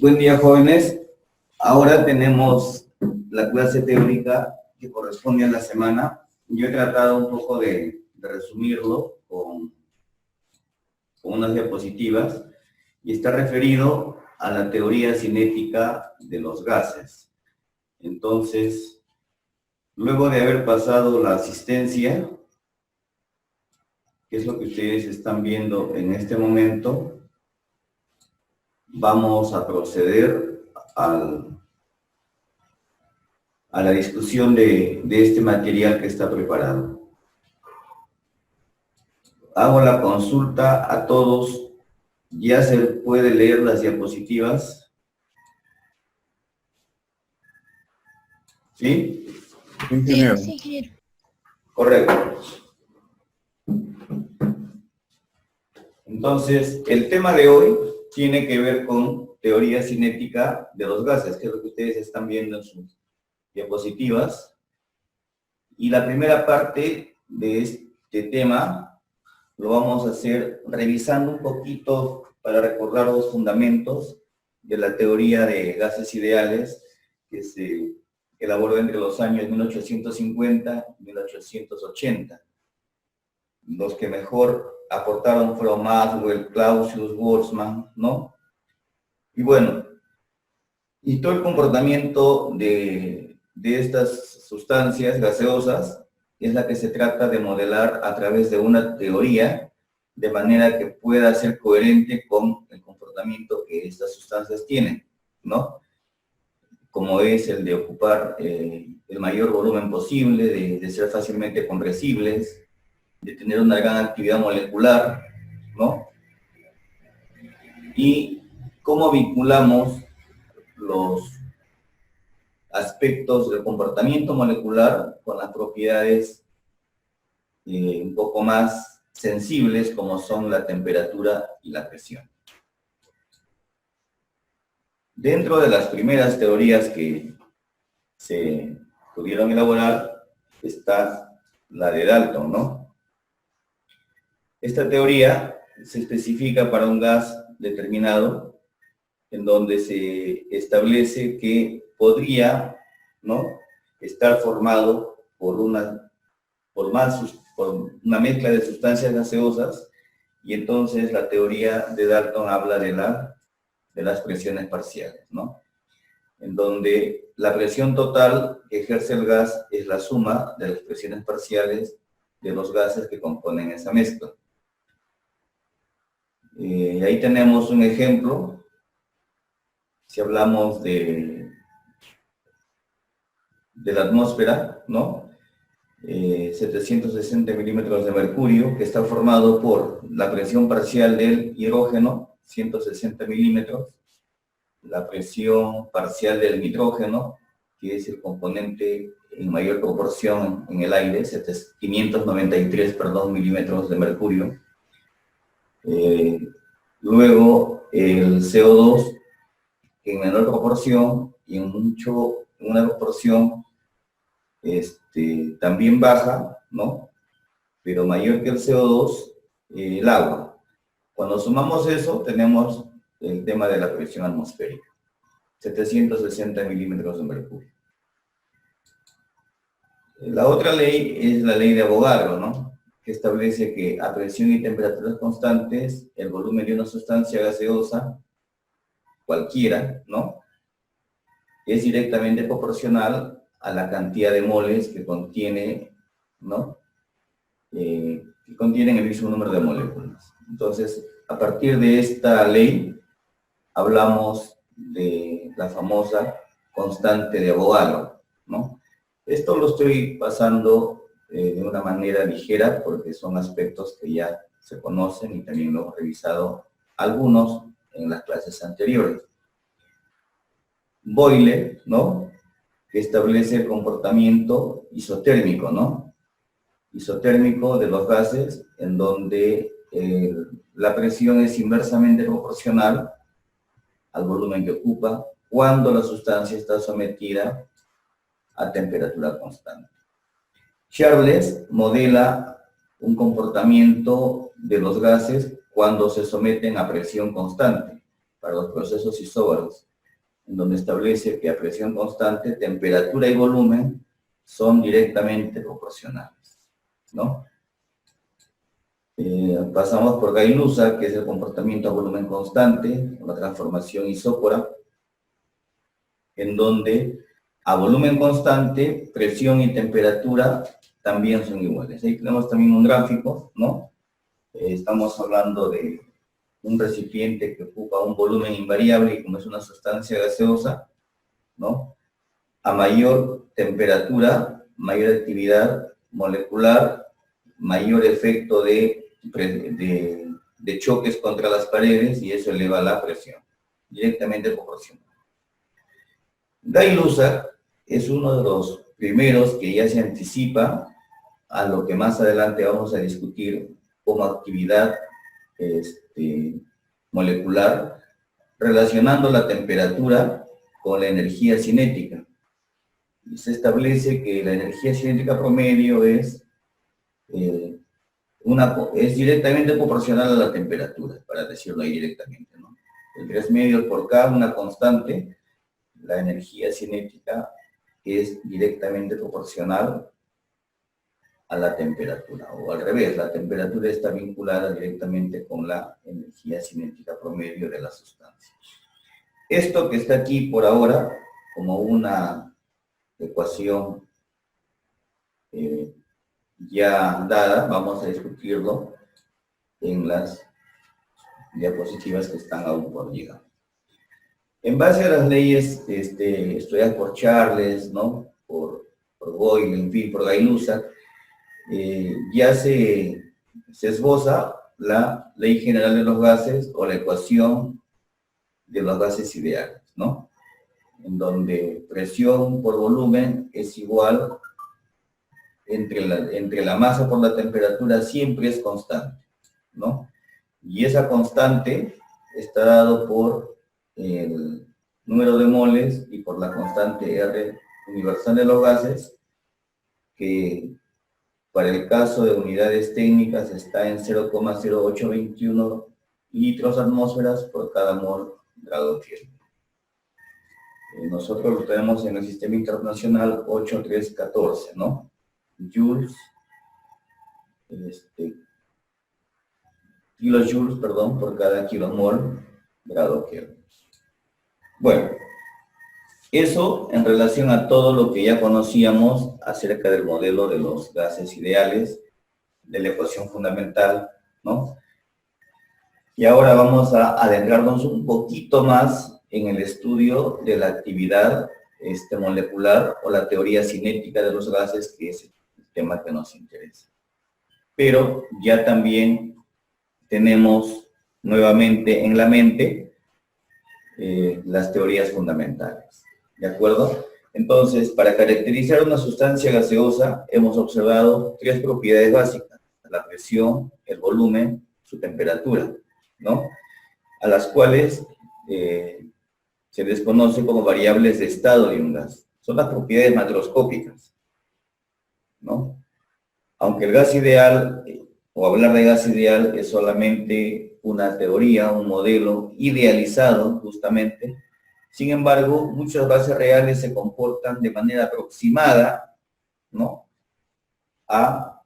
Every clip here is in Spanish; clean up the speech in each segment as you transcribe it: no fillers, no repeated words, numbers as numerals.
Buen día, jóvenes. Ahora tenemos la clase teórica que corresponde a la semana. Yo he tratado un poco de resumirlo con unas diapositivas y está referido a la teoría cinética de los gases. Entonces, luego de haber pasado la asistencia, que es lo que ustedes están viendo en este momento, vamos a proceder a la discusión de este material que está preparado. Hago la consulta a todos. ¿Ya se puede leer las diapositivas? ¿Sí? Ingeniero. Sí, ingeniero. Correcto. Entonces, el tema de hoy tiene que ver con teoría cinética de los gases, que es lo que ustedes están viendo en sus diapositivas. Y la primera parte de este tema lo vamos a hacer revisando un poquito para recordar los fundamentos de la teoría de gases ideales que se elaboró entre los años 1850 y 1880. Los que mejor aportaron fueron Maxwell, Clausius, Boltzmann, ¿no? Y bueno, y todo el comportamiento de estas sustancias gaseosas es la que se trata de modelar a través de una teoría, de manera que pueda ser coherente con el comportamiento que estas sustancias tienen, ¿no? Como es el de ocupar el mayor volumen posible, de ser fácilmente compresibles, de tener una gran actividad molecular, ¿no? Y cómo vinculamos los aspectos del comportamiento molecular con las propiedades un poco más sensibles, como son la temperatura y la presión. Dentro de las primeras teorías que se pudieron elaborar está la de Dalton, ¿no? Esta teoría se especifica para un gas determinado, en donde se establece que podría, ¿no?, estar formado por una mezcla de sustancias gaseosas, y entonces la teoría de Dalton habla de las presiones parciales, ¿no?, en donde la presión total que ejerce el gas es la suma de las presiones parciales de los gases que componen esa mezcla. Ahí tenemos un ejemplo. Si hablamos de la atmósfera, ¿no? 760 milímetros de mercurio, que está formado por la presión parcial del hidrógeno, 160 milímetros, la presión parcial del nitrógeno, que es el componente en mayor proporción en el aire, 593 milímetros de mercurio. Luego el CO2, en menor proporción y en una proporción también baja, ¿no?, pero mayor que el CO2, el agua. Cuando sumamos eso, tenemos el tema de la presión atmosférica, 760 milímetros de mercurio. La otra ley es la ley de Avogadro, ¿no?, que establece que a presión y temperaturas constantes, el volumen de una sustancia gaseosa, cualquiera, ¿no?, es directamente proporcional a la cantidad de moles que contiene, ¿no?, que contienen el mismo número de moléculas. Entonces, a partir de esta ley, hablamos de la famosa constante de Avogadro, ¿no? Esto lo estoy pasando de una manera ligera porque son aspectos que ya se conocen y también lo hemos revisado algunos en las clases anteriores. Boyle, ¿no?, que establece el comportamiento isotérmico, ¿no?, isotérmico de los gases, en donde la presión es inversamente proporcional al volumen que ocupa cuando la sustancia está sometida a temperatura constante. Charles modela un comportamiento de los gases cuando se someten a presión constante para los procesos isóbaros, en donde establece que a presión constante, temperatura y volumen son directamente proporcionales, ¿no? Pasamos por Gay-Lussac, que es el comportamiento a volumen constante, la transformación isópora, en donde a volumen constante, presión y temperatura también son iguales. Ahí tenemos también un gráfico, ¿no? Estamos hablando de un recipiente que ocupa un volumen invariable y como es una sustancia gaseosa, ¿no? A mayor temperatura, mayor actividad molecular, mayor efecto de choques contra las paredes y eso eleva la presión, directamente proporcional. Gay-Lussac es uno de los primeros que ya se anticipa a lo que más adelante vamos a discutir como actividad molecular, relacionando la temperatura con la energía cinética. Y se establece que la energía cinética promedio es directamente proporcional a la temperatura, para decirlo ahí directamente, ¿no? El 3 medios por K, una constante, la energía cinética es directamente proporcional a la temperatura, o al revés, la temperatura está vinculada directamente con la energía cinética promedio de la sustancia. Esto que está aquí por ahora, como una ecuación ya dada, vamos a discutirlo en las diapositivas que están aún por llegar. En base a las leyes estudiadas por Charles, ¿no? por Boyle, en fin, por Gay-Lussac, ya se esboza la ley general de los gases o la ecuación de los gases ideales, ¿no? En donde presión por volumen es igual entre la masa por la temperatura siempre es constante, ¿no? Y esa constante está dado por el número de moles y por la constante R universal de los gases, que para el caso de unidades técnicas está en 0,0821 litros atmósferas por cada mol grado Kelvin. Nosotros lo tenemos en el sistema internacional 8314, ¿no? Joules, kilojoules, perdón, por cada kilomol grado Kelvin. Bueno, eso en relación a todo lo que ya conocíamos acerca del modelo de los gases ideales, de la ecuación fundamental, ¿no? Y ahora vamos a adentrarnos un poquito más en el estudio de la actividad molecular o la teoría cinética de los gases, que es el tema que nos interesa. Pero ya también tenemos nuevamente en la mente las teorías fundamentales. ¿De acuerdo? Entonces, para caracterizar una sustancia gaseosa, hemos observado 3 propiedades básicas: la presión, el volumen, su temperatura, ¿no? A las cuales se desconoce como variables de estado de un gas. Son las propiedades macroscópicas, ¿no? Aunque el gas ideal, o hablar de gas ideal, es solamente una teoría, un modelo idealizado, justamente. Sin embargo, muchos gases reales se comportan de manera aproximada, ¿no?, a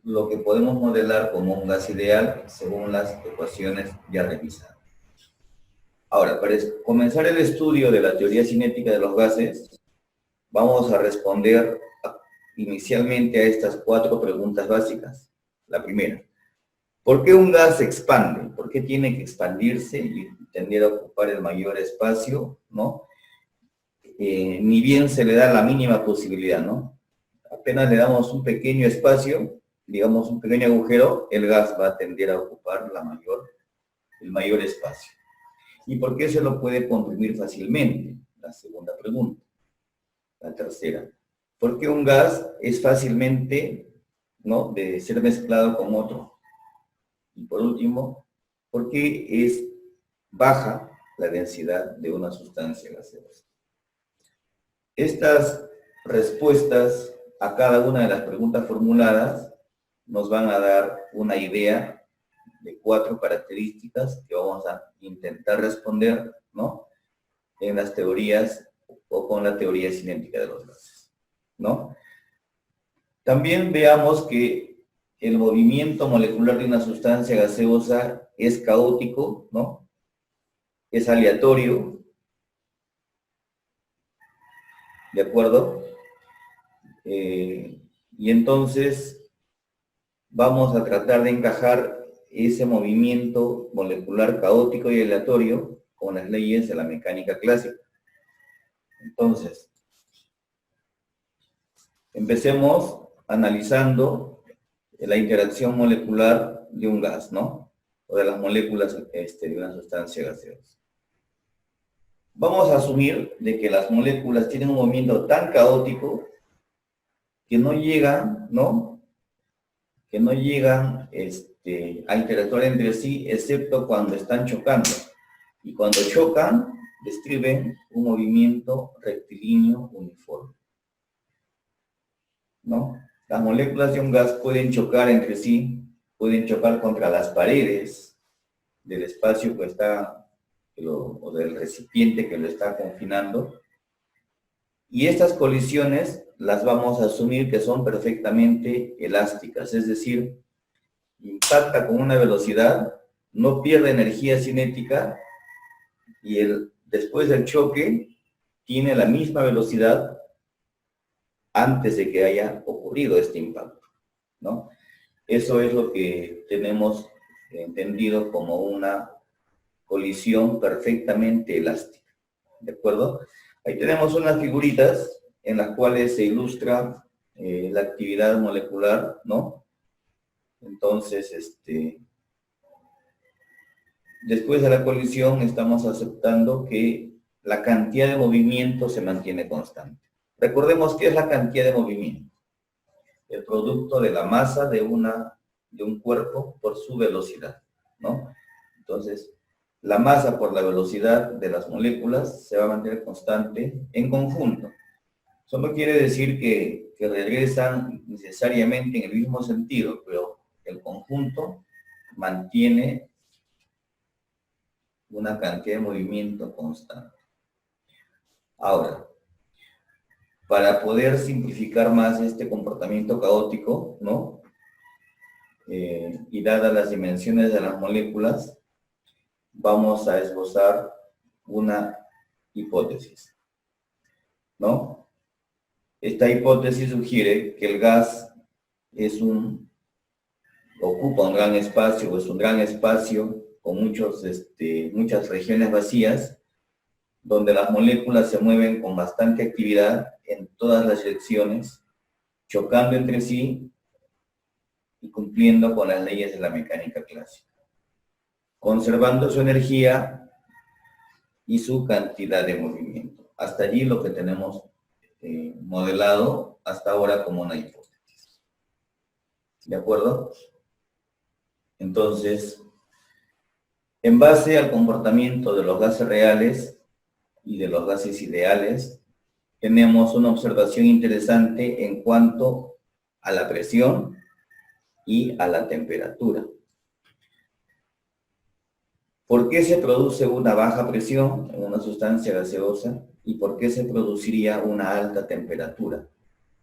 lo que podemos modelar como un gas ideal según las ecuaciones ya revisadas. Ahora, para comenzar el estudio de la teoría cinética de los gases, vamos a responder inicialmente a estas 4 preguntas básicas. La primera: ¿por qué un gas se expande? ¿Por qué tiene que expandirse y tender a ocupar el mayor espacio, ¿no? Ni bien se le da la mínima posibilidad, ¿no? Apenas le damos un pequeño espacio, digamos un pequeño agujero, el gas va a tender a ocupar el mayor espacio. ¿Y por qué se lo puede comprimir fácilmente? La segunda pregunta. La tercera: ¿por qué un gas es fácilmente, ¿no?, de ser mezclado con otro? Y por último, ¿por qué es baja la densidad de una sustancia gaseosa? Estas respuestas a cada una de las preguntas formuladas nos van a dar una idea de 4 características que vamos a intentar responder, ¿no?, en las teorías o con la teoría cinética de los gases, ¿no? También veamos que el movimiento molecular de una sustancia gaseosa es caótico, ¿no? Es aleatorio, ¿de acuerdo? Y entonces vamos a tratar de encajar ese movimiento molecular caótico y aleatorio con las leyes de la mecánica clásica. Entonces, empecemos analizando la interacción molecular de un gas, ¿no? O de las moléculas de una sustancia gaseosa. Vamos a asumir de que las moléculas tienen un movimiento tan caótico que no llegan, ¿no? Que no llegan a interactuar entre sí, excepto cuando están chocando. Y cuando chocan, describen un movimiento rectilíneo uniforme, ¿no? Las moléculas de un gas pueden chocar entre sí, pueden chocar contra las paredes del espacio que está, o del recipiente que lo está confinando, y estas colisiones las vamos a asumir que son perfectamente elásticas, es decir, impacta con una velocidad, no pierde energía cinética, y después del choque tiene la misma velocidad antes de que haya ocurrido este impacto, ¿no? Eso es lo que tenemos entendido como una colisión perfectamente elástica, ¿de acuerdo? Ahí tenemos unas figuritas en las cuales se ilustra la actividad molecular, ¿no? Entonces, después de la colisión estamos aceptando que la cantidad de movimiento se mantiene constante. Recordemos qué es la cantidad de movimiento. El producto de la masa de un cuerpo por su velocidad, ¿no? Entonces, la masa por la velocidad de las moléculas se va a mantener constante en conjunto. Eso no quiere decir que regresan necesariamente en el mismo sentido, pero el conjunto mantiene una cantidad de movimiento constante. Ahora, para poder simplificar más este comportamiento caótico, ¿no? Y dadas las dimensiones de las moléculas, vamos a esbozar una hipótesis, ¿no? Esta hipótesis sugiere que el gas ocupa un gran espacio, o es un gran espacio con muchas regiones vacías, donde las moléculas se mueven con bastante actividad en todas las direcciones, chocando entre sí y cumpliendo con las leyes de la mecánica clásica, conservando su energía y su cantidad de movimiento. Hasta allí lo que tenemos modelado hasta ahora como una hipótesis. ¿De acuerdo? Entonces, en base al comportamiento de los gases reales y de los gases ideales, tenemos una observación interesante en cuanto a la presión y a la temperatura. ¿Por qué se produce una baja presión en una sustancia gaseosa y por qué se produciría una alta temperatura?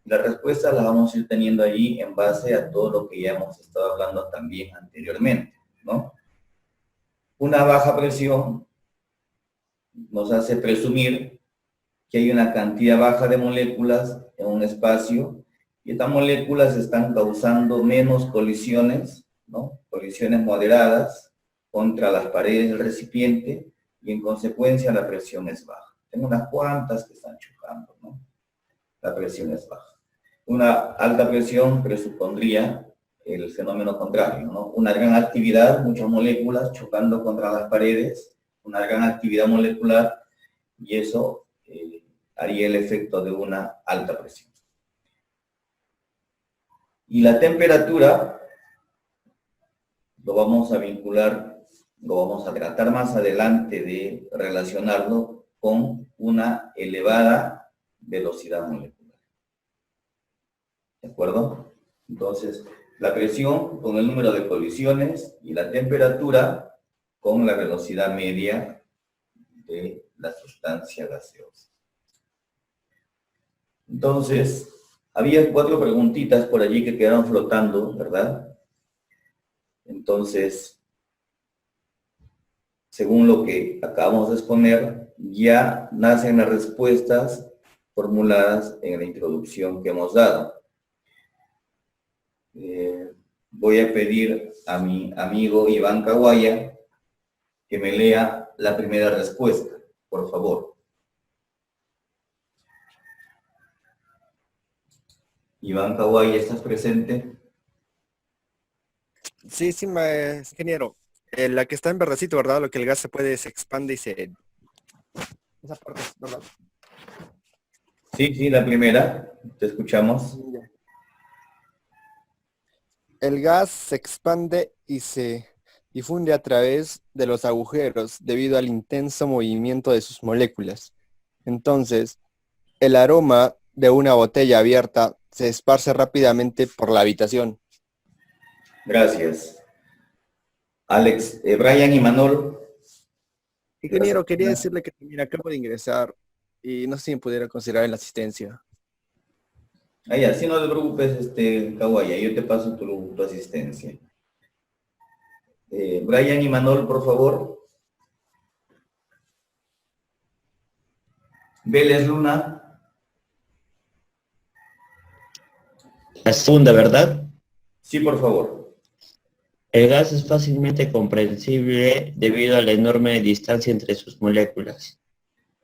La respuesta la vamos a ir teniendo allí en base a todo lo que ya hemos estado hablando también anteriormente, ¿no? Una baja presión nos hace presumir que hay una cantidad baja de moléculas en un espacio y estas moléculas están causando menos colisiones, ¿no? Colisiones moderadas contra las paredes del recipiente y en consecuencia la presión es baja. Tengo unas cuantas que están chocando, ¿no? La presión es baja. Una alta presión presupondría el fenómeno contrario, ¿no? Una gran actividad, muchas moléculas chocando contra las paredes, una gran actividad molecular, y eso haría el efecto de una alta presión. Y la temperatura lo vamos a vincular, lo vamos a tratar más adelante de relacionarlo con una elevada velocidad molecular. ¿De acuerdo? Entonces, la presión con el número de colisiones y la temperatura con la velocidad media de la sustancia gaseosa. Entonces, había 4 preguntitas por allí que quedaron flotando, ¿verdad? Entonces, según lo que acabamos de exponer, ya nacen las respuestas formuladas en la introducción que hemos dado. Voy a pedir a mi amigo Iván Kawaya que me lea la primera respuesta, por favor. Iván Kawaya, ¿estás presente? Sí, ingeniero. La que está en verdadcito, ¿verdad? Lo que el gas se expande y se... Esa parte, ¿verdad? Sí, la primera. Te escuchamos. El gas se expande y se difunde a través de los agujeros debido al intenso movimiento de sus moléculas. Entonces, el aroma de una botella abierta se esparce rápidamente por la habitación. Gracias. Alex, Brian y Manol. Ingeniero, quería decirle que también acabo de ingresar y no sé si me pudiera considerar en la asistencia. Ya, si no te preocupes, Kawaya, yo te paso tu asistencia. Brian y Manol, por favor. Vélez Luna. La segunda, ¿verdad? Sí, por favor. El gas es fácilmente comprensible debido a la enorme distancia entre sus moléculas.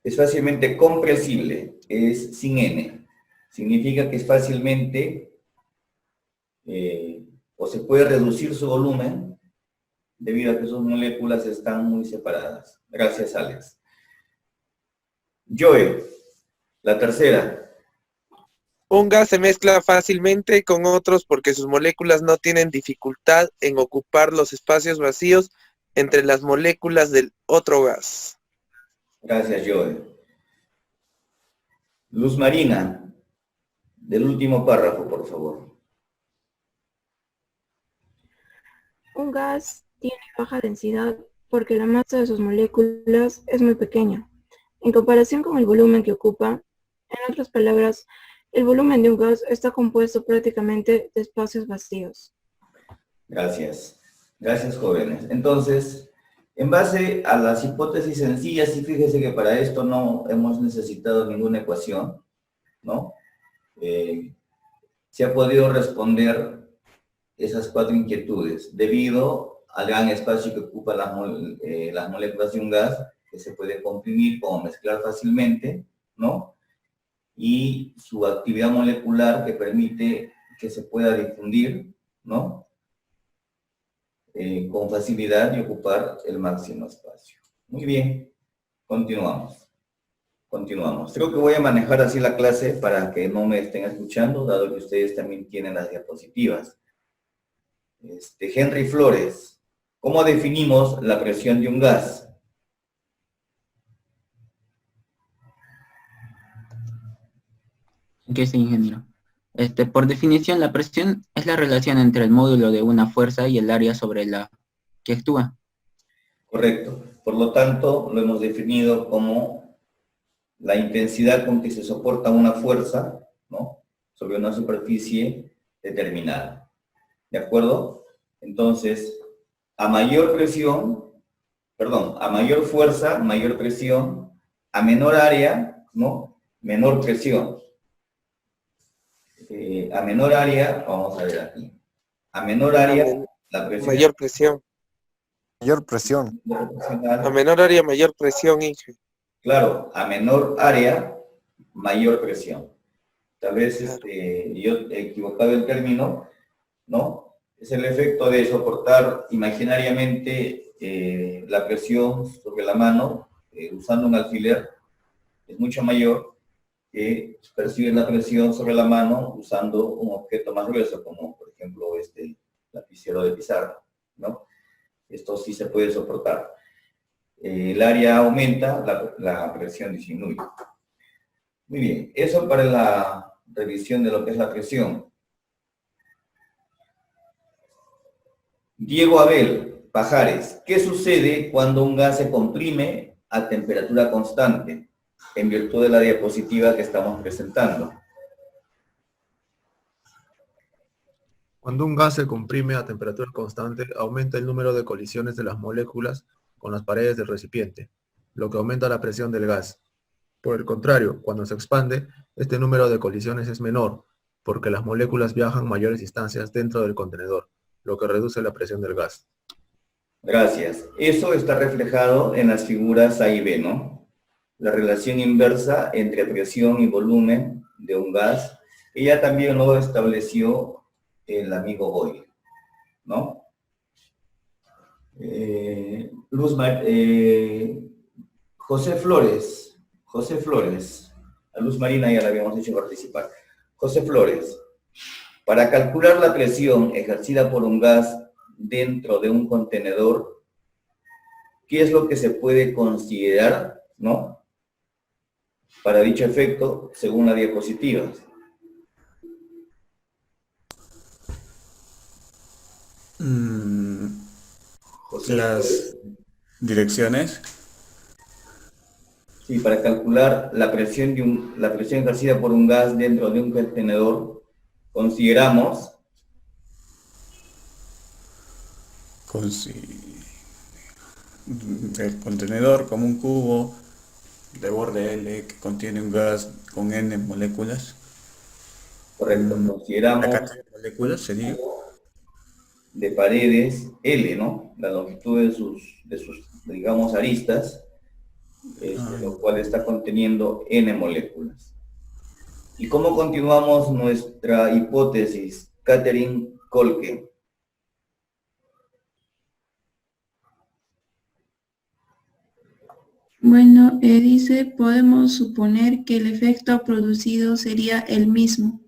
Es fácilmente compresible, es sin N. Significa que es fácilmente, o se puede reducir su volumen debido a que sus moléculas están muy separadas. Gracias, Alex. Joe, la tercera. Un gas se mezcla fácilmente con otros porque sus moléculas no tienen dificultad en ocupar los espacios vacíos entre las moléculas del otro gas. Gracias, Joe. Luz Marina, del último párrafo, por favor. Un gas tiene baja densidad porque la masa de sus moléculas es muy pequeña, en comparación con el volumen que ocupa. En otras palabras, el volumen de un gas está compuesto prácticamente de espacios vacíos. Gracias. Gracias, jóvenes. Entonces, en base a las hipótesis sencillas, y fíjese que para esto no hemos necesitado ninguna ecuación, ¿no? Se ha podido responder esas 4 inquietudes debido al gran espacio que ocupan las moléculas de un gas, que se puede comprimir o mezclar fácilmente, ¿no? Y su actividad molecular que permite que se pueda difundir, ¿no? Con facilidad y ocupar el máximo espacio. Muy bien, continuamos. Creo que voy a manejar así la clase para que no me estén escuchando, dado que ustedes también tienen las diapositivas. Henry Flores, ¿cómo definimos la presión de un gas? ¿Qué es, ingeniero? Por definición, la presión es la relación entre el módulo de una fuerza y el área sobre la que actúa. Correcto. Por lo tanto, lo hemos definido como la intensidad con que se soporta una fuerza, ¿no?, sobre una superficie determinada. ¿De acuerdo? Entonces, a mayor fuerza, mayor presión, a menor área, ¿no?, menor presión. A menor área, vamos a ver aquí, a menor área, la presión. Mayor presión. Mayor presión. A menor área, mayor presión, Inge. Claro, a menor área, mayor presión. Tal vez yo he equivocado el término, ¿no? Es el efecto de soportar imaginariamente la presión sobre la mano usando un alfiler. Es mucho mayor que percibir la presión sobre la mano usando un objeto más grueso, como por ejemplo este lapicero de pizarra, ¿no? Esto sí se puede soportar. El área aumenta, la presión disminuye. Muy bien, eso para la revisión de lo que es la presión. Diego Abel Pajares, ¿qué sucede cuando un gas se comprime a temperatura constante, en virtud de la diapositiva que estamos presentando. Cuando un gas se comprime a temperatura constante, aumenta el número de colisiones de las moléculas con las paredes del recipiente, lo que aumenta la presión del gas. Por el contrario, cuando se expande, este número de colisiones es menor, porque las moléculas viajan mayores distancias dentro del contenedor, lo que reduce la presión del gas. Gracias. Eso está reflejado en las figuras A y B, ¿no? La relación inversa entre presión y volumen de un gas. Ella también lo estableció el amigo Boyle, ¿no? José Flores, a Luz Marina ya la habíamos hecho participar. José Flores, para calcular la presión ejercida por un gas dentro de un contenedor, ¿qué es lo que se puede considerar, ¿no? Para dicho efecto, según la diapositiva. José Las Flores. direcciones. Sí, para calcular la presión, la presión ejercida por un gas dentro de un contenedor, consideramos El contenedor como un cubo de borde L que contiene un gas con N moléculas. correcto, La consideramos cantidad de moléculas sería. de paredes L, ¿no? La longitud de sus digamos, aristas, lo cual está conteniendo N moléculas. ¿Y cómo continuamos nuestra hipótesis, Catherine Kolke? Bueno, dice, podemos suponer que el efecto producido sería el mismo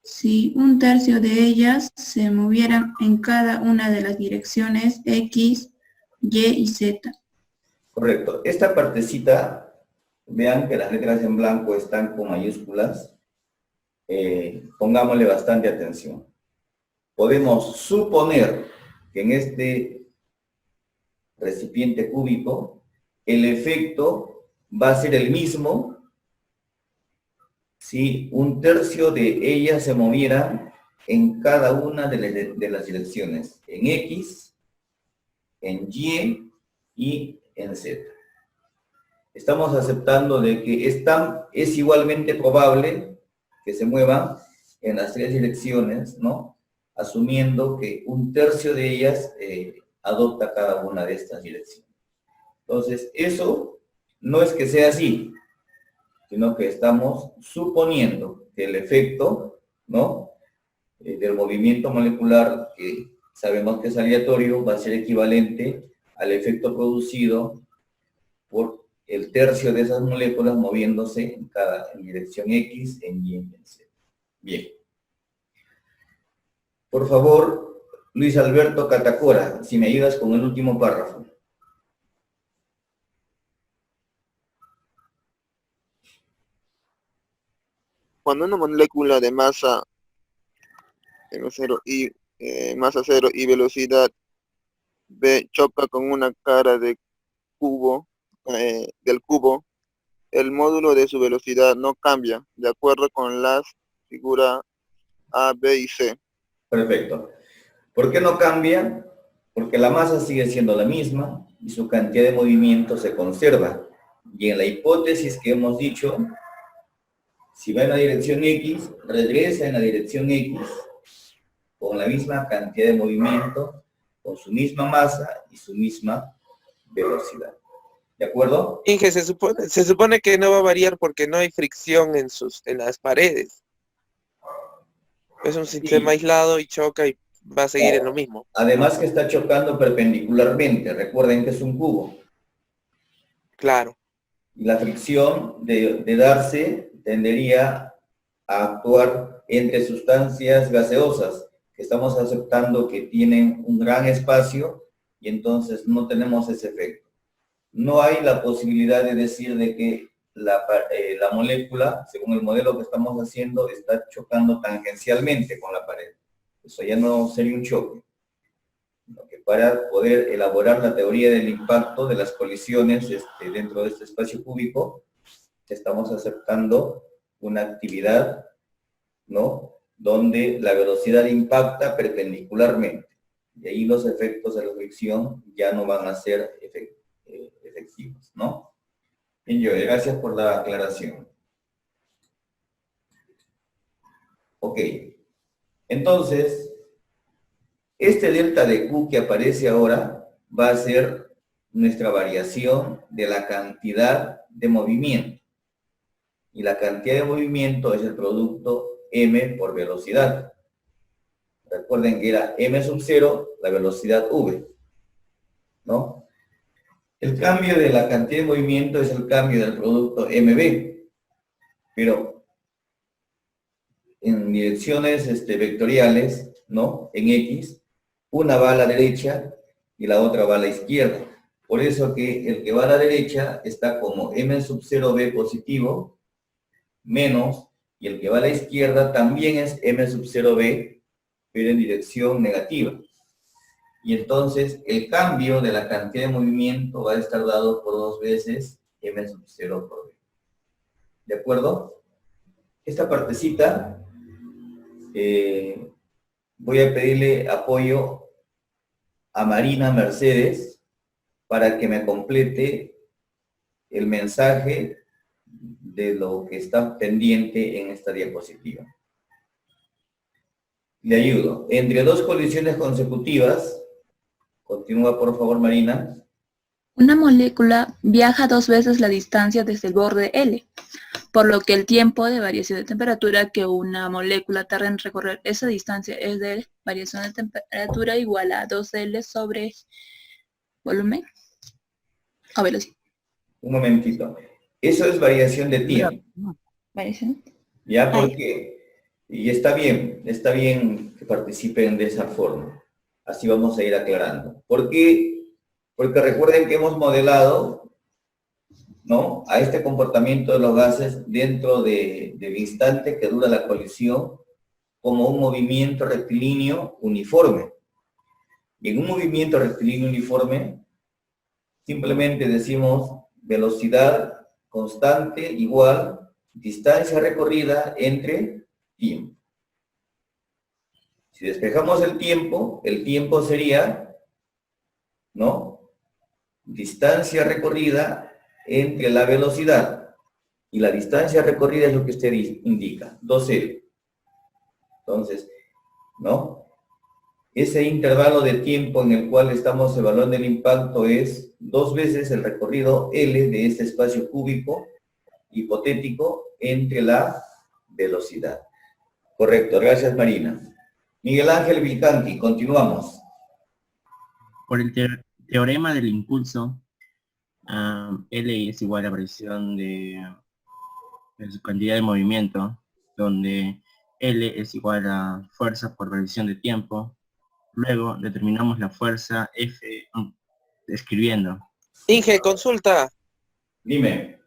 si un tercio de ellas se movieran en cada una de las direcciones X, Y y Z. Correcto. Esta partecita, vean que las letras en blanco están con mayúsculas. Pongámosle bastante atención. Podemos suponer que en este recipiente cúbico el efecto va a ser el mismo si un tercio de ellas se moviera en cada una de las direcciones, en X, en Y en Z. Estamos aceptando de que es igualmente probable que se muevan en las tres direcciones, ¿no? Asumiendo que un tercio de ellas adopta cada una de estas direcciones. Entonces, eso no es que sea así, sino que estamos suponiendo que el efecto, ¿no? Del movimiento molecular, que sabemos que es aleatorio, va a ser equivalente al efecto producido por el tercio de esas moléculas moviéndose en dirección X, en Y, en Z. Bien. Por favor, Luis Alberto Catacora, si me ayudas con el último párrafo. Cuando una molécula de masa masa cero y velocidad v choca con una cara de del cubo, el módulo de su velocidad no cambia, de acuerdo con las figuras A, B y C. Perfecto. ¿Por qué no cambia? Porque la masa sigue siendo la misma y su cantidad de movimiento se conserva. Y en la hipótesis que hemos dicho, si va en la dirección X, regresa en la dirección X con la misma cantidad de movimiento, con su misma masa y su misma velocidad. ¿De acuerdo? Inge, se supone que no va a variar porque no hay fricción en las paredes. Es un sistema aislado y choca y va a seguir en lo mismo. Además que está chocando perpendicularmente. Recuerden que es un cubo. Claro. Y la fricción de darse tendería a actuar entre sustancias gaseosas, que estamos aceptando que tienen un gran espacio y entonces no tenemos ese efecto. No hay la posibilidad de decir de que la molécula, según el modelo que estamos haciendo, está chocando tangencialmente con la pared. Eso ya no sería un choque. Lo que para poder elaborar la teoría del impacto de las colisiones dentro de este espacio cúbico, estamos aceptando una actividad, ¿no?, donde la velocidad impacta perpendicularmente. Y ahí los efectos de la fricción ya no van a ser efectivos, ¿no? Bien, Joel, gracias por la aclaración. Ok. Entonces, este delta de Q que aparece ahora va a ser nuestra variación de la cantidad de movimiento. Y la cantidad de movimiento es el producto m por velocidad. Recuerden que era m sub 0, la velocidad v, ¿no? El cambio de la cantidad de movimiento es el cambio del producto mv, pero en direcciones vectoriales, ¿no?, en x, una va a la derecha y la otra va a la izquierda. Por eso que el que va a la derecha está como m sub 0v positivo, menos, y el que va a la izquierda también es m sub 0v, pero en dirección negativa. Y entonces el cambio de la cantidad de movimiento va a estar dado por 2 veces m sub 0 por v. ¿De acuerdo? Esta partecita voy a pedirle apoyo a Marina Mercedes para que me complete el mensaje de lo que está pendiente en esta diapositiva. Le ayudo. Entre dos colisiones consecutivas, continúa por favor Marina. Una molécula viaja 2 veces la distancia desde el borde L, por lo que el tiempo de variación de temperatura que una molécula tarda en recorrer esa distancia es de variación de temperatura igual a 2L sobre volumen o velocidad. Un momentito. Eso es variación de tiempo. ¿Variación? ¿Ya? ¿Por qué? Y está bien que participen de esa forma. Así vamos a ir aclarando. ¿Por qué? Porque recuerden que hemos modelado, ¿no?, a este comportamiento de los gases dentro del instante que dura la colisión como un movimiento rectilíneo uniforme. Y en un movimiento rectilíneo uniforme, simplemente decimos velocidad constante igual distancia recorrida entre tiempo. Si despejamos el tiempo sería, ¿no?, distancia recorrida entre la velocidad. Y la distancia recorrida es lo que usted indica, 2L. Entonces, ¿no?, ese intervalo de tiempo en el cual estamos evaluando el impacto es 2 veces el recorrido L de este espacio cúbico hipotético entre la velocidad. Correcto, gracias Marina. Miguel Ángel Vilcanti, continuamos. Por el teorema del impulso, L es igual a la variación de su cantidad de movimiento, donde L es igual a fuerza por variación de tiempo. Luego determinamos la fuerza F escribiendo. Inge, consulta. Dime.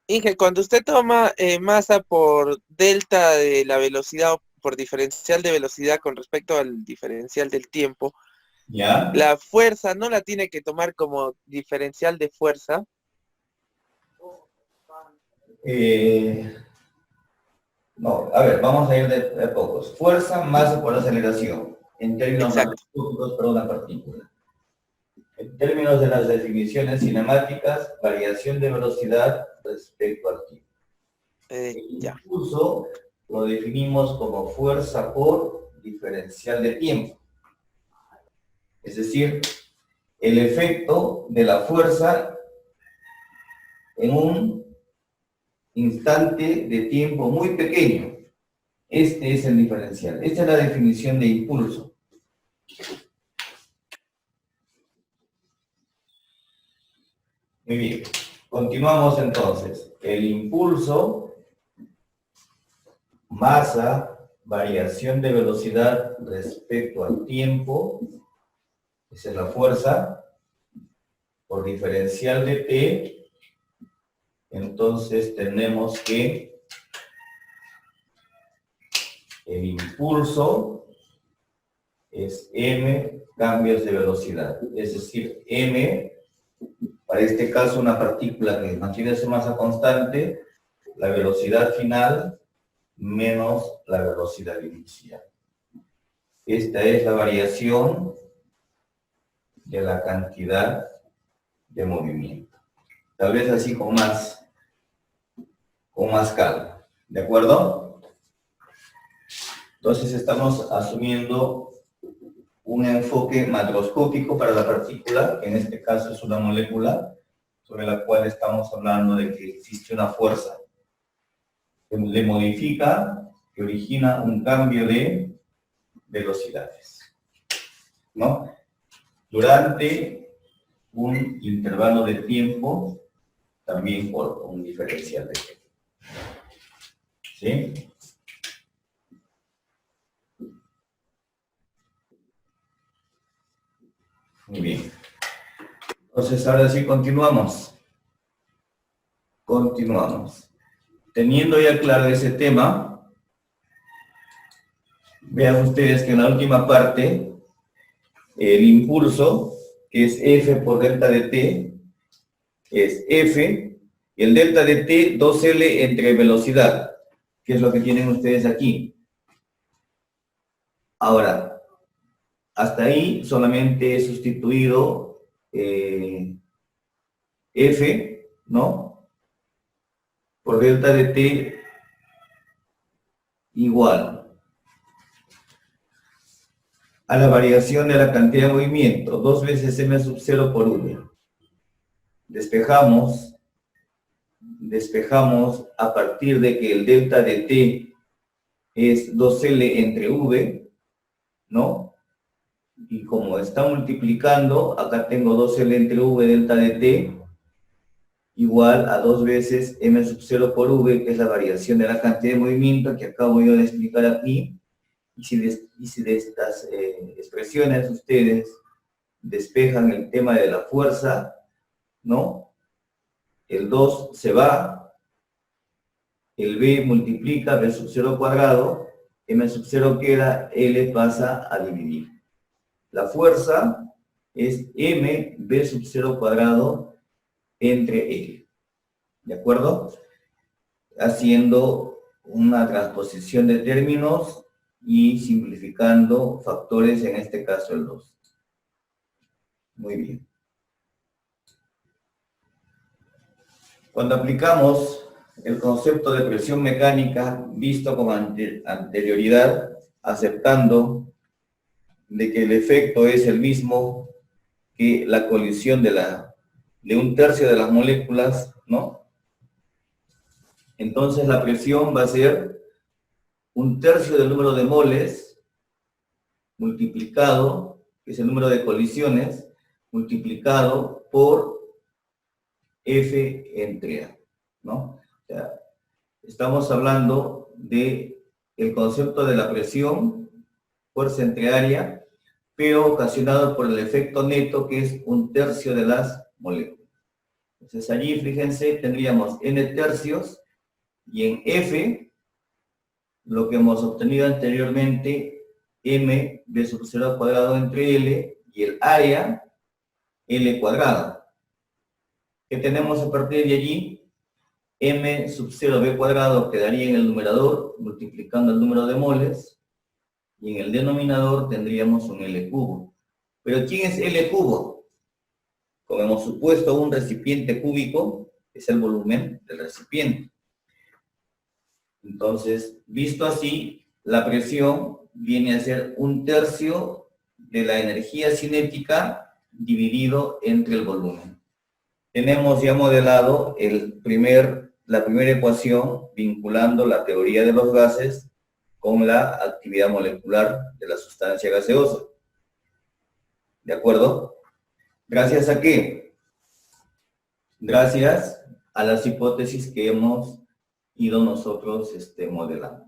Inge, cuando usted toma masa por delta de la velocidad o por diferencial de velocidad con respecto al diferencial del tiempo, ¿ya?, la fuerza no la tiene que tomar como diferencial de fuerza. No, a ver, vamos a ir de a pocos. Fuerza, masa por aceleración. En términos matemáticos para una partícula. En términos de las definiciones cinemáticas, variación de velocidad respecto al tiempo. El impulso lo definimos como fuerza por diferencial de tiempo. Es decir, el efecto de la fuerza en un instante de tiempo muy pequeño. Este es el diferencial. Esta es la definición de impulso. Muy bien. Continuamos entonces. El impulso, masa, variación de velocidad respecto al tiempo, esa es la fuerza, por diferencial de T, entonces tenemos que el impulso es m cambios de velocidad. Es decir, m, para este caso una partícula que mantiene su masa constante, la velocidad final menos la velocidad inicial. Esta es la variación de la cantidad de movimiento. Tal vez así con más calma. ¿De acuerdo? Entonces estamos asumiendo un enfoque macroscópico para la partícula, que en este caso es una molécula, sobre la cual estamos hablando de que existe una fuerza que le modifica, que origina un cambio de velocidades, ¿no? Durante un intervalo de tiempo, también por un diferencial de tiempo. ¿Sí? Muy bien. Entonces, ahora sí continuamos. Continuamos. Teniendo ya claro ese tema, vean ustedes que en la última parte, el impulso, que es F por delta de T, es F, y el delta de T, 2L entre velocidad, que es lo que tienen ustedes aquí. Ahora, hasta ahí solamente he sustituido F, ¿no? Por delta de T igual a la variación de la cantidad de movimiento, 2 veces m sub 0 por v. Despejamos a partir de que el delta de t es 2L entre v, ¿no? Y como está multiplicando, acá tengo 2L entre v delta de t igual a 2 veces m sub 0 por v, que es la variación de la cantidad de movimiento que acabo yo de explicar aquí. Y si de estas expresiones ustedes despejan el tema de la fuerza, ¿no? El 2 se va, el b multiplica b sub 0 cuadrado, m sub 0 queda, l pasa a dividir. La fuerza es m b sub 0 cuadrado entre l. ¿De acuerdo? Haciendo una transposición de términos y simplificando factores, en este caso el 2. Muy bien. Cuando aplicamos el concepto de presión mecánica visto con anterioridad, aceptando de que el efecto es el mismo que la colisión de un tercio de las moléculas, ¿no? Entonces la presión va a ser un tercio del número de moles multiplicado, que es el número de colisiones, multiplicado por F entre A, ¿no? O sea, estamos hablando de el concepto de la presión, fuerza entre área, pero ocasionado por el efecto neto, que es un tercio de las moléculas. Entonces allí, fíjense, tendríamos n tercios, y en F, lo que hemos obtenido anteriormente, m b sub 0 al cuadrado entre l, y el área, l cuadrado. ¿Qué tenemos a partir de allí? M sub 0 b cuadrado quedaría en el numerador, multiplicando el número de moles, y en el denominador tendríamos un L cubo. ¿Pero quién es L cubo? Como hemos supuesto, un recipiente cúbico es el volumen del recipiente. Entonces, visto así, la presión viene a ser un tercio de la energía cinética dividido entre el volumen. Tenemos ya modelado la primera ecuación vinculando la teoría de los gases con la actividad molecular de la sustancia gaseosa. ¿De acuerdo? ¿Gracias a qué? Gracias a las hipótesis que hemos ido nosotros modelando.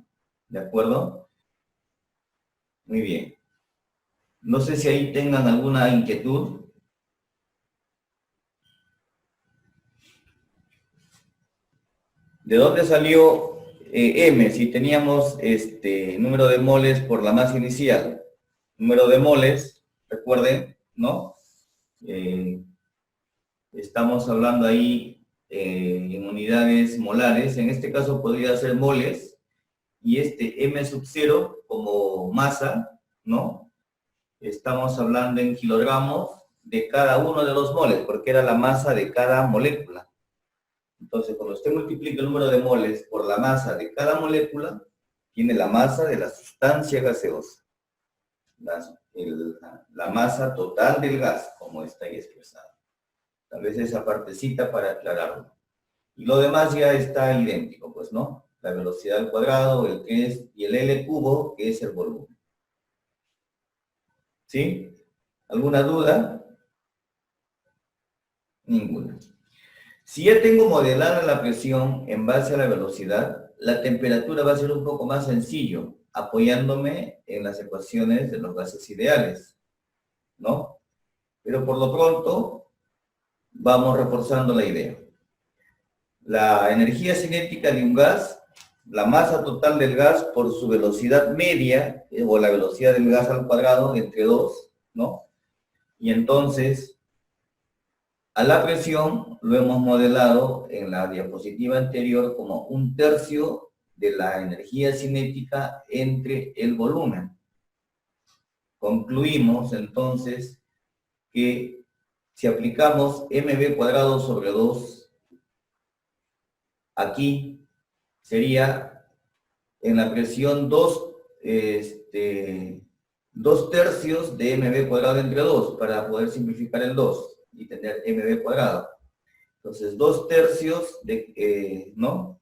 ¿De acuerdo? Muy bien. No sé si ahí tengan alguna inquietud. ¿De dónde salió M? Si teníamos número de moles por la masa inicial. número de moles, recuerden, ¿no? Estamos hablando ahí en unidades molares, en este caso podría ser moles, y este M sub 0 como masa, ¿no? Estamos hablando en kilogramos de cada uno de los moles, porque era la masa de cada molécula. Entonces, cuando usted multiplica el número de moles por la masa de cada molécula, tiene la masa de la sustancia gaseosa. La masa total del gas, como está ahí expresada. Tal vez esa partecita para aclararlo. Y lo demás ya está idéntico, pues, ¿no? La velocidad al cuadrado, el que es, y el L cubo, que es el volumen. ¿Sí? ¿Alguna duda? Ninguna. Si ya tengo modelada la presión en base a la velocidad, la temperatura va a ser un poco más sencillo, apoyándome en las ecuaciones de los gases ideales, ¿no? Pero por lo pronto, vamos reforzando la idea. La energía cinética de un gas, la masa total del gas por su velocidad media, o la velocidad del gas al cuadrado, entre 2, ¿no? Y entonces, a la presión lo hemos modelado en la diapositiva anterior como 1/3 de la energía cinética entre el volumen. Concluimos entonces que si aplicamos mv cuadrado sobre 2, aquí sería en la presión 2/3 de mv cuadrado entre 2, para poder simplificar el 2 y tener mv cuadrado. Entonces, 2/3 de, ¿no?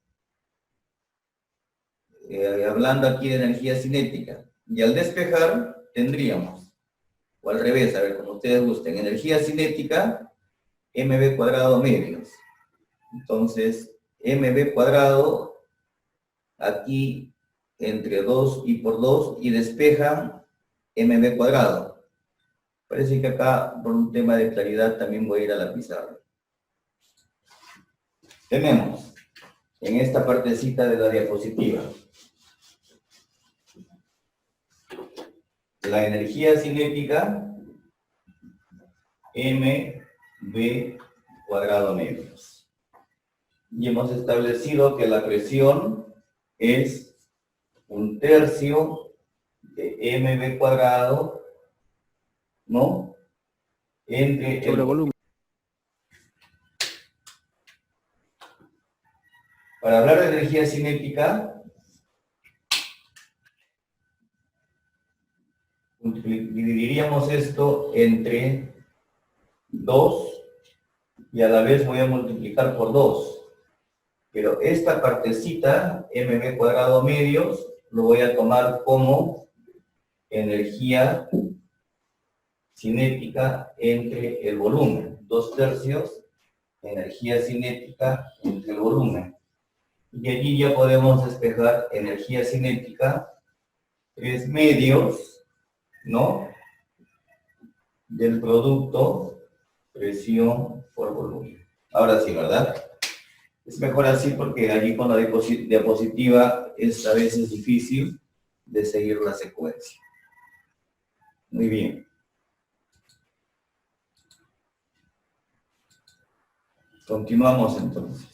Hablando aquí de energía cinética. Y al despejar, tendríamos, o al revés, a ver, como ustedes gusten, energía cinética, mv cuadrado medios. Entonces, mv cuadrado, aquí, entre 2 y por 2, y despejan mv cuadrado. Parece que acá, por un tema de claridad, también voy a ir a la pizarra. Tenemos, en esta partecita de la diapositiva, la energía cinética, mv cuadrado medios. Y hemos establecido que la presión es 1/3 de mv cuadrado, ¿no? Entre el volumen. Para hablar de energía cinética, dividiríamos esto entre 2 y a la vez voy a multiplicar por 2. Pero esta partecita, mv cuadrado medios, lo voy a tomar como energía cinética entre el volumen. 2/3 energía cinética entre el volumen. Y allí ya podemos despejar energía cinética 3 medios, ¿no? Del producto presión por volumen. Ahora sí, ¿verdad? Es mejor así porque allí con la diapositiva es a veces difícil de seguir la secuencia. Muy bien. Continuamos entonces.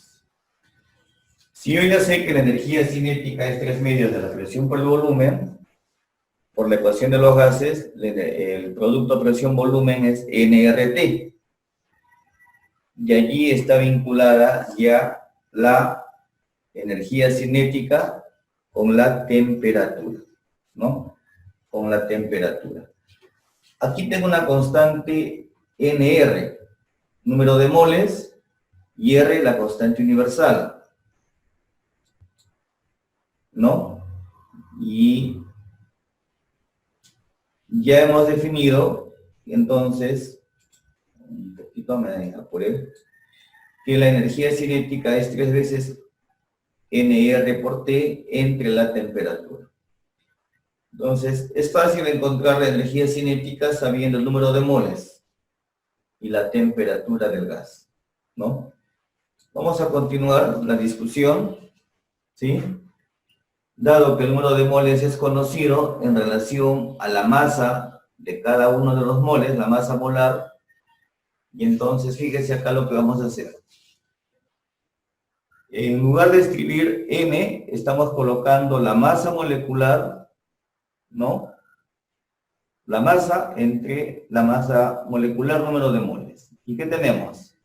Si yo ya sé que la energía cinética es 3 medios de la presión por el volumen, por la ecuación de los gases, el producto presión-volumen es nRT. Y allí está vinculada ya la energía cinética con la temperatura, ¿no? Con la temperatura. Aquí tengo una constante NR, número de moles, y R la constante universal, ¿no? Y ya hemos definido, entonces, un poquito me apuré, que la energía cinética es 3 veces NR por T entre la temperatura. Entonces, es fácil encontrar la energía cinética sabiendo el número de moles y la temperatura del gas, ¿no? Vamos a continuar la discusión, ¿sí? dado que el número de moles es conocido en relación a la masa de cada uno de los moles, la masa molar, y entonces fíjese acá lo que vamos a hacer. En lugar de escribir M, estamos colocando la masa molecular, ¿no? La masa entre la masa molecular número de moles. ¿Y qué tenemos?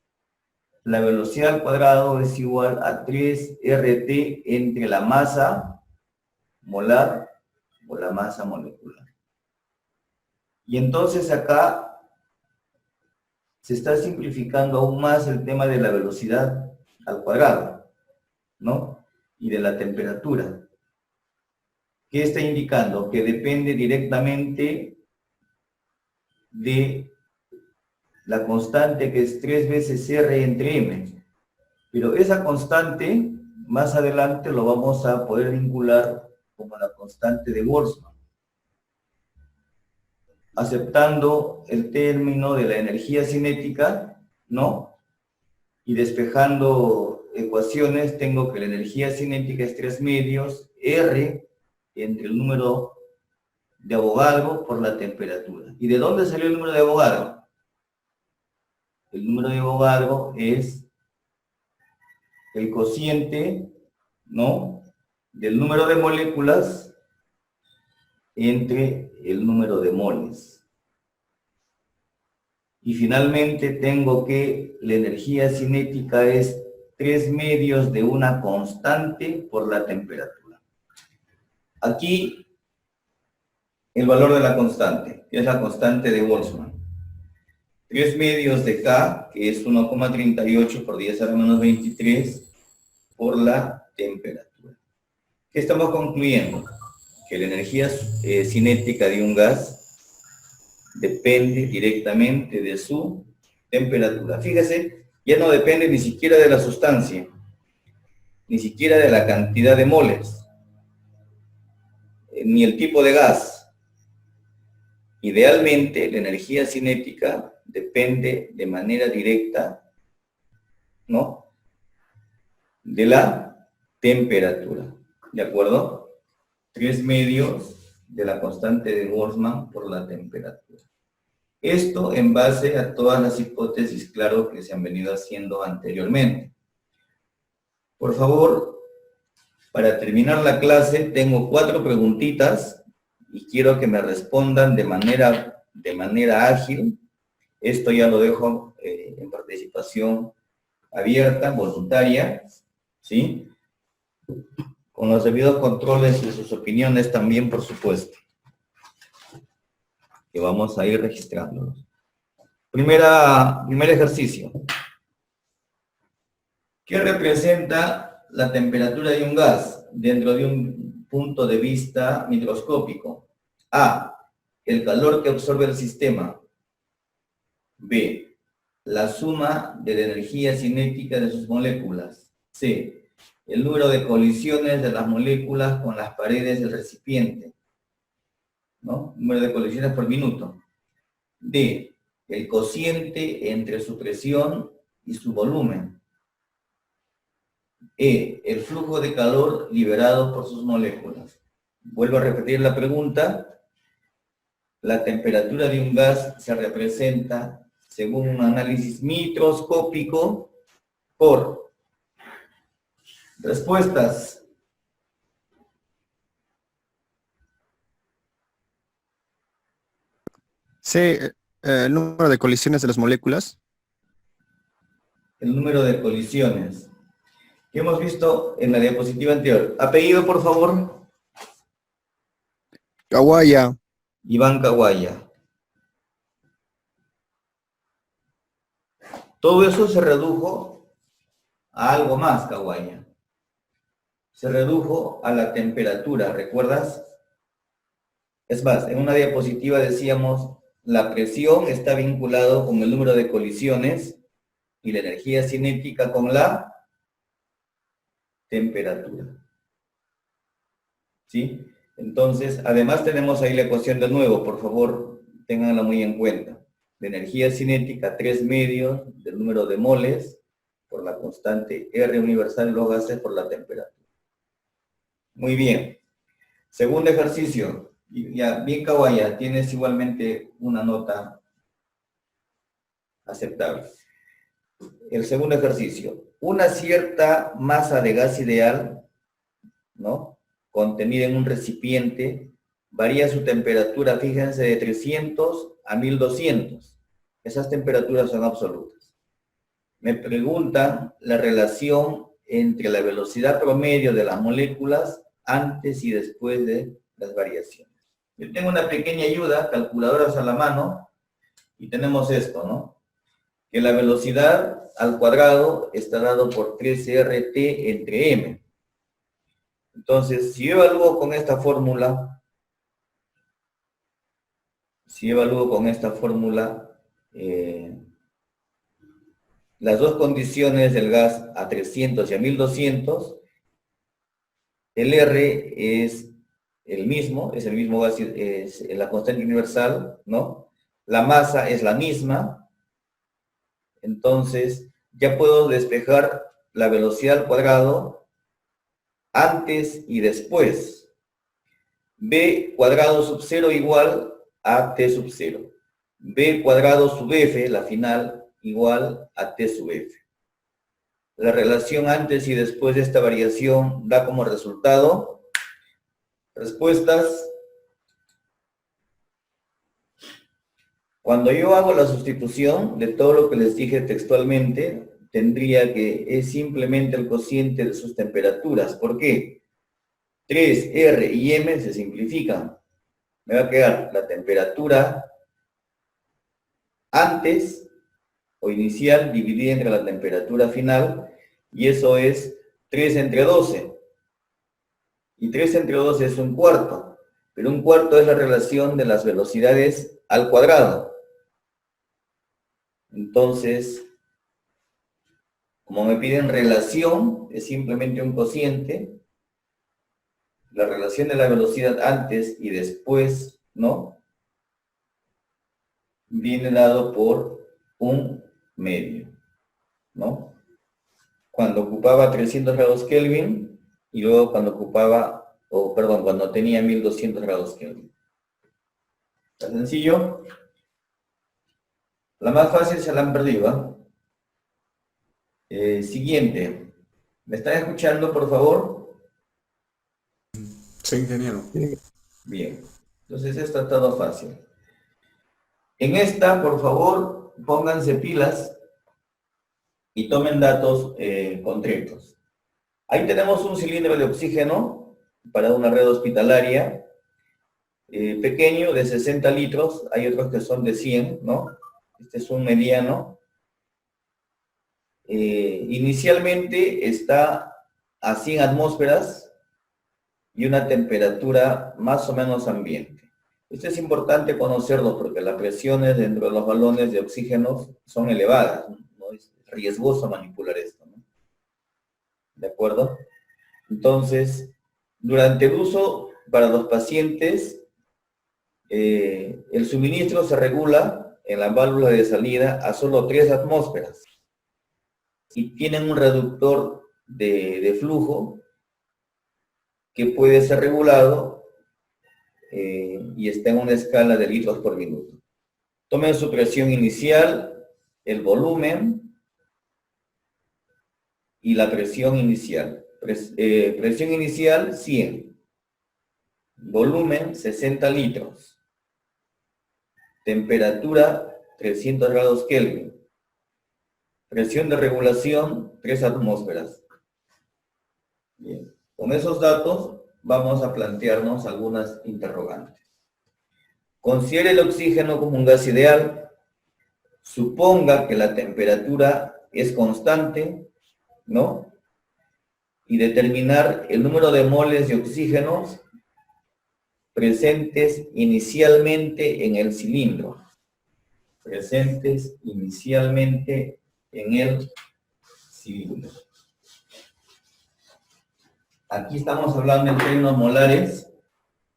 La velocidad al cuadrado es igual a 3RT entre la masa molar o la masa molecular. Y entonces acá se está simplificando aún más el tema de la velocidad al cuadrado, ¿no? Y de la temperatura. ¿Qué está indicando? Que depende directamente de la constante que es 3 veces R entre M. Pero esa constante, más adelante lo vamos a poder vincular como la constante de Boltzmann, aceptando el término de la energía cinética, ¿no? Y despejando ecuaciones, tengo que la energía cinética es 3 medios R entre el número de Avogadro por la temperatura. ¿Y de dónde salió el número de Avogadro? El número de Avogadro es el cociente, ¿no?, del número de moléculas entre el número de moles. Y finalmente tengo que la energía cinética es 3 medios de una constante por la temperatura. Aquí el valor de la constante, que es la constante de Boltzmann. 3 medios de K, que es 1,38 por 10 a la menos 23, por la temperatura. ¿Qué estamos concluyendo? Que la energía cinética de un gas depende directamente de su temperatura. Fíjese, ya no depende ni siquiera de la sustancia, ni siquiera de la cantidad de moles, ni el tipo de gas. Idealmente, la energía cinética depende de manera directa, ¿no?, de la temperatura, ¿de acuerdo? 3 medios de la constante de Boltzmann por la temperatura. Esto en base a todas las hipótesis, claro, que se han venido haciendo anteriormente. Por favor, para terminar la clase, tengo 4 preguntitas y quiero que me respondan de manera ágil. Esto ya lo dejo en participación abierta, voluntaria, ¿sí? Con los debidos controles de sus opiniones también, por supuesto, que vamos a ir registrándolos. Primer ejercicio. ¿Qué representa la temperatura de un gas dentro de un punto de vista microscópico? A, el calor que absorbe el sistema. B, la suma de la energía cinética de sus moléculas. C, el número de colisiones de las moléculas con las paredes del recipiente, ¿no? Número de colisiones por minuto. D, el cociente entre su presión y su volumen. E, el flujo de calor liberado por sus moléculas. Vuelvo a repetir la pregunta. La temperatura de un gas se representa, según un análisis microscópico, por respuestas. Sí, el número de colisiones de las moléculas. El número de colisiones que hemos visto en la diapositiva anterior. Apellido, por favor. Kawaya. Iván Kawaya. Todo eso se redujo a algo más, Kawaya. Se redujo a la temperatura, ¿recuerdas? Es más, en una diapositiva decíamos, la presión está vinculado con el número de colisiones y la energía cinética con la temperatura. ¿Sí? Entonces, además tenemos ahí la ecuación de nuevo, por favor, ténganla muy en cuenta. La energía cinética, 3 medios del número de moles por la constante R universal, los gases por la temperatura. Muy bien. Segundo ejercicio. Y ya, bien Kawaya, tienes igualmente una nota aceptable. El segundo ejercicio. Una cierta masa de gas ideal, ¿no?, contenida en un recipiente, varía su temperatura, fíjense, de 300 a 1200. Esas temperaturas son absolutas. Me preguntan la relación entre la velocidad promedio de las moléculas antes y después de las variaciones. Yo tengo una pequeña ayuda, calculadoras a la mano, y tenemos esto, ¿no? Que la velocidad al cuadrado está dado por 3RT entre M. Entonces, si yo evalúo con esta fórmula, las dos condiciones del gas a 300 y a 1200, el R es el mismo gas, es la constante universal, ¿no? La masa es la misma, entonces ya puedo despejar la velocidad al cuadrado antes y después. B cuadrado sub 0 igual a T sub 0. B cuadrado sub F, la final, igual a T sub F. La relación antes y después de esta variación da como resultado respuestas. Cuando yo hago la sustitución de todo lo que les dije textualmente, tendría que es simplemente el cociente de sus temperaturas. ¿Por qué? 3, R y M se simplifican. Me va a quedar la temperatura antes o inicial dividida entre la temperatura final, y eso es 3 entre 12. Y 3 entre 12 es un cuarto, pero un cuarto es la relación de las velocidades al cuadrado. Entonces, como me piden relación, es simplemente un cociente. La relación de la velocidad antes y después, ¿no?, viene dado por un medio, ¿no? Cuando ocupaba 300 grados Kelvin y luego cuando cuando tenía 1200 grados Kelvin. ¿Está sencillo? La más fácil se la han perdido, ¿eh? Siguiente. ¿Me están escuchando, por favor? Sí, ingeniero. Bien. Entonces esto ha estado fácil. En esta, por favor, pónganse pilas y tomen datos concretos. Ahí tenemos un cilindro de oxígeno para una red hospitalaria, pequeño, de 60 litros. Hay otros que son de 100, ¿no? Este es un mediano. Inicialmente está a 100 atmósferas y una temperatura más o menos ambiente. Esto es importante conocerlo porque las presiones dentro de los balones de oxígeno son elevadas, ¿no? Es riesgoso manipular esto, ¿no? ¿De acuerdo? Entonces, durante el uso para los pacientes, el suministro se regula en la válvula de salida a solo 3 atmósferas y tienen un reductor de flujo que puede ser regulado y está en una escala de litros por minuto. Tomen su presión inicial, el volumen y la presión inicial. Presión inicial 100, volumen 60 litros, temperatura 300 grados Kelvin, presión de regulación 3 atmósferas. Bien. Con esos datos vamos a plantearnos algunas interrogantes. Considere el oxígeno como un gas ideal. Suponga que la temperatura es constante, ¿no? Y determinar el número de moles de oxígeno presentes inicialmente en el cilindro. Presentes inicialmente en el cilindro. Aquí estamos hablando en términos molares,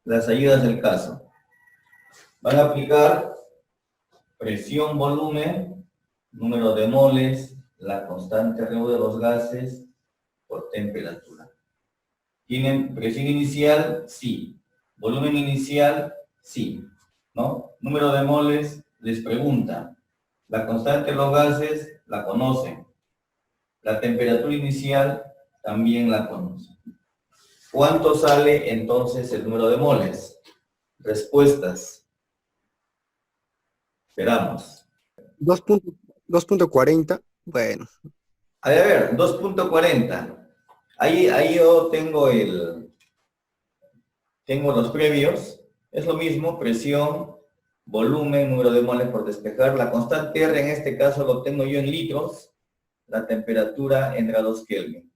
las ayudas del caso. Van a aplicar presión, volumen, número de moles, la constante RU de los gases por temperatura. ¿Tienen presión inicial? Sí. Volumen inicial, sí, ¿no? Número de moles, les pregunta. La constante de los gases, la conocen. La temperatura inicial, también la conocen. ¿Cuánto sale entonces el número de moles? Respuestas. Esperamos. 2.40. Bueno, A ver, 2.40. Ahí yo tengo los previos. Es lo mismo, presión, volumen, número de moles por despejar. La constante R en este caso lo tengo yo en litros. La temperatura en grados Kelvin.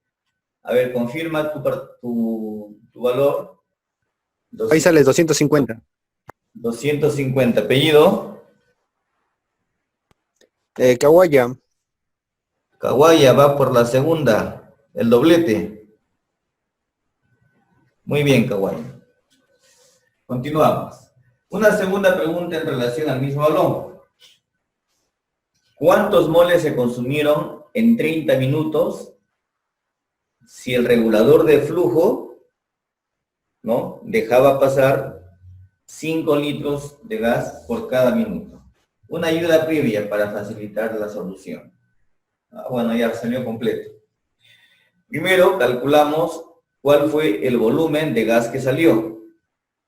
A ver, confirma tu valor. ahí sale 250. 250. Apellido. Kawaya. Kawaya va por la segunda. El doblete. Muy bien, Kawaya. Continuamos. Una segunda pregunta en relación al mismo balón. ¿Cuántos moles se consumieron en 30 minutos si el regulador de flujo, ¿no?, dejaba pasar 5 litros de gas por cada minuto? Una ayuda previa para facilitar la solución. Bueno, ya salió completo. Primero, calculamos cuál fue el volumen de gas que salió.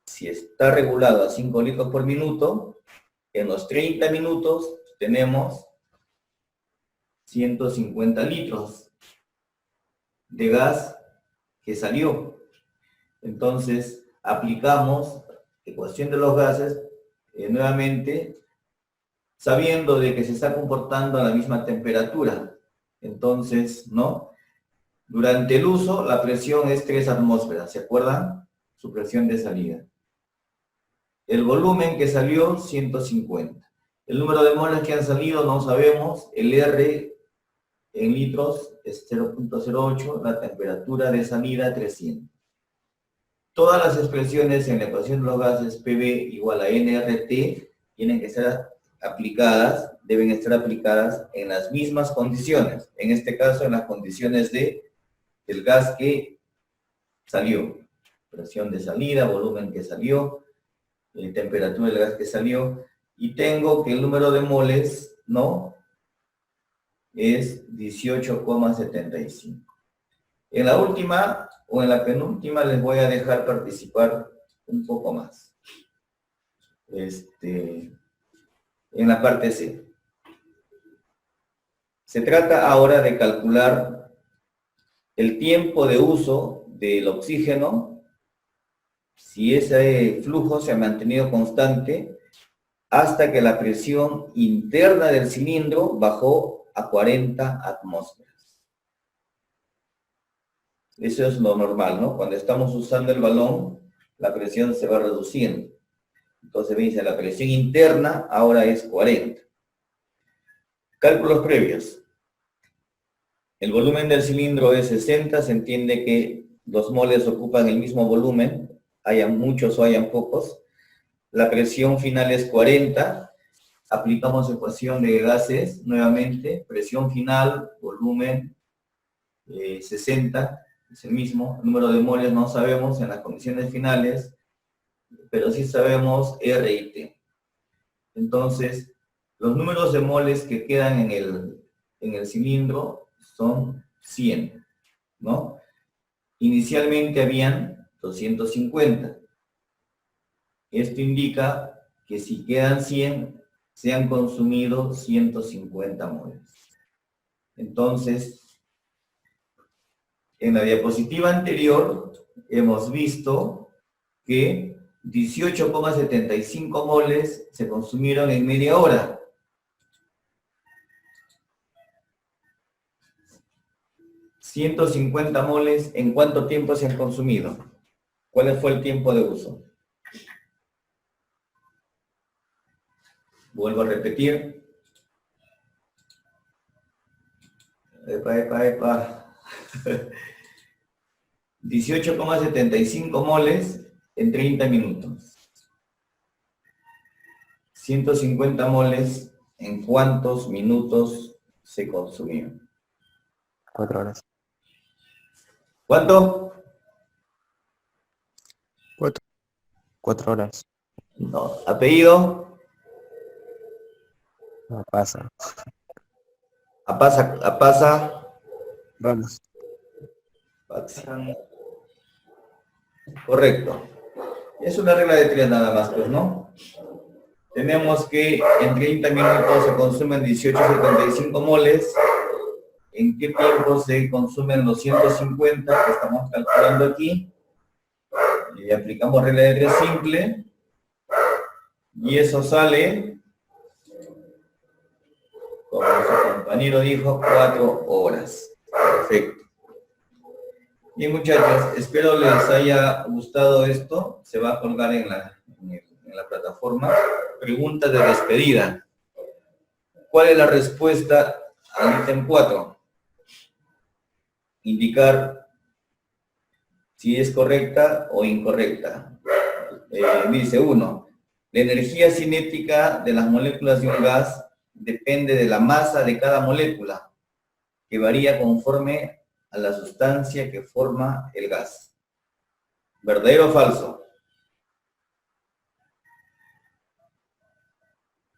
Si está regulado a 5 litros por minuto, en los 30 minutos tenemos 150 litros de gas que salió. Entonces, aplicamos ecuación de los gases nuevamente, sabiendo de que se está comportando a la misma temperatura. Entonces, ¿no? Durante el uso, la presión es 3 atmósferas, ¿se acuerdan? Su presión de salida. El volumen que salió, 150. El número de moles que han salido no sabemos. El R en litros es 0.08. La temperatura de salida, 300. Todas las expresiones en la ecuación de los gases PV igual a nRT tienen que ser aplicadas, deben estar aplicadas en las mismas condiciones. En este caso, en las condiciones del gas que salió. Presión de salida, volumen que salió, temperatura del gas que salió, y tengo que el número de moles, ¿no?, es 18,75. En la última o en la penúltima les voy a dejar participar un poco más. En la parte C. Se trata ahora de calcular el tiempo de uso del oxígeno si ese flujo se ha mantenido constante hasta que la presión interna del cilindro bajó a 40 atmósferas. Eso es lo normal, ¿no? Cuando estamos usando el balón, la presión se va reduciendo. Entonces, me dice, la presión interna ahora es 40. Cálculos previos. El volumen del cilindro es 60, se entiende que los moles ocupan el mismo volumen, hayan muchos o hayan pocos. La presión final es 40. Aplicamos ecuación de gases nuevamente. Presión final, volumen 60, es el mismo. El número de moles no sabemos en las condiciones finales, pero sí sabemos R y T. Entonces, los números de moles que quedan en el cilindro son 100, ¿no? Inicialmente habían 250. Esto indica que si quedan 100, se han consumido 150 moles. Entonces, en la diapositiva anterior hemos visto que 18,75 moles se consumieron en media hora. ¿150 moles en cuánto tiempo se han consumido? ¿Cuál fue el tiempo de uso? Vuelvo a repetir. Epa. 18,75 moles en 30 minutos. 150 moles en cuántos minutos se consumió. 4 horas. ¿Cuánto? 4. 4 horas. No. ¿Apellido? No pasa. Apasa. Vamos. Correcto. Es una regla de 3 nada más, pues, ¿no? Tenemos que en 30 minutos se consumen 18,75 moles. ¿En qué tiempo se consumen los 150 que estamos calculando aquí? Y aplicamos regla de 3 simple. Y eso sale, como su compañero dijo, 4 horas. Perfecto. Bien, muchachos, espero les haya gustado esto. Se va a colgar en la plataforma. Pregunta de despedida. ¿Cuál es la respuesta al ítem 4? Indicar si es correcta o incorrecta. Dice 1. La energía cinética de las moléculas de un gas depende de la masa de cada molécula, que varía conforme a la sustancia que forma el gas. ¿Verdadero o falso?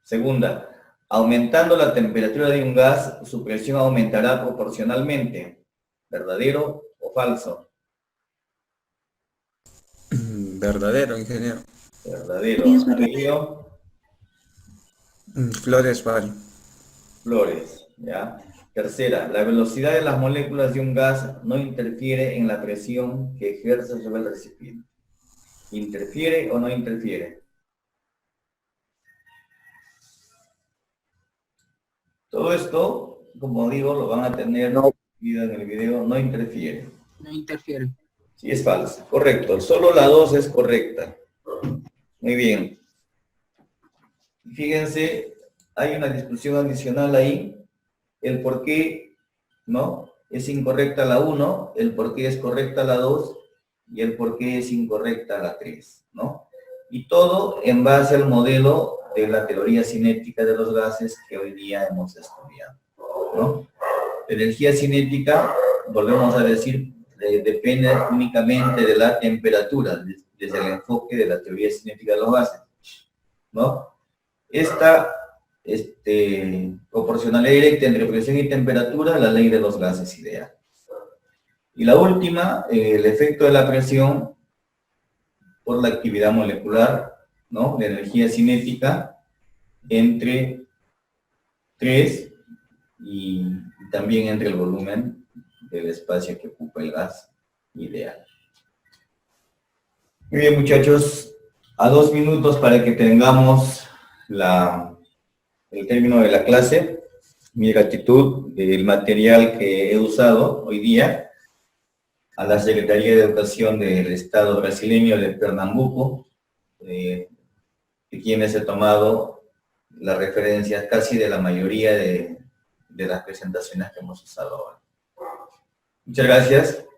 Segunda, aumentando la temperatura de un gas, su presión aumentará proporcionalmente. ¿Verdadero o falso? Verdadero, ingeniero. Verdadero. Sí, es verdadero. ¿Apellido? Flores Val. Flores, ¿ya? Tercera, la velocidad de las moléculas de un gas no interfiere en la presión que ejerce sobre el recipiente. ¿Interfiere o no interfiere? Todo esto, como digo, lo van a tener en el video, no interfiere. No interfiere. Sí, es falso. Correcto. Solo la 2 es correcta. Muy bien. Fíjense, hay una discusión adicional ahí. El por qué, ¿no? Es incorrecta la 1, el por qué es correcta la 2 y el por qué es incorrecta la 3, ¿no? Y todo en base al modelo de la teoría cinética de los gases que hoy día hemos estudiado, ¿no? La energía cinética, volvemos a decir, depende únicamente de la temperatura, desde el enfoque de la teoría cinética de los gases, ¿no? Esta proporcionalidad directa entre presión y temperatura, la ley de los gases ideal. Y la última, el efecto de la presión por la actividad molecular, ¿no? La energía cinética entre 3 y también entre el volumen del espacio que ocupa el gas ideal. Muy bien, muchachos, a 2 minutos para que tengamos el término de la clase. Mi gratitud del material que he usado hoy día a la Secretaría de Educación del Estado brasileño de Pernambuco, de quienes he tomado las referencias casi de la mayoría de las presentaciones que hemos usado ahora. Muchas gracias.